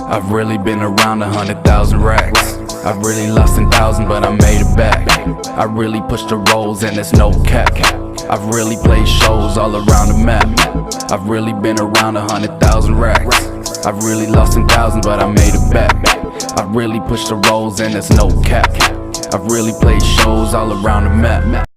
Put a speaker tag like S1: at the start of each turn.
S1: I've really been around 100,000 racks. I've really lost 10,000 but I made it back. I really pushed the rolls and there's no cap. I've really played shows all around the map. I've really been around 100,000 racks. I've really lost 10,000 but I made it back. I've really pushed the rolls and there's no cap. I've really played shows all around the map.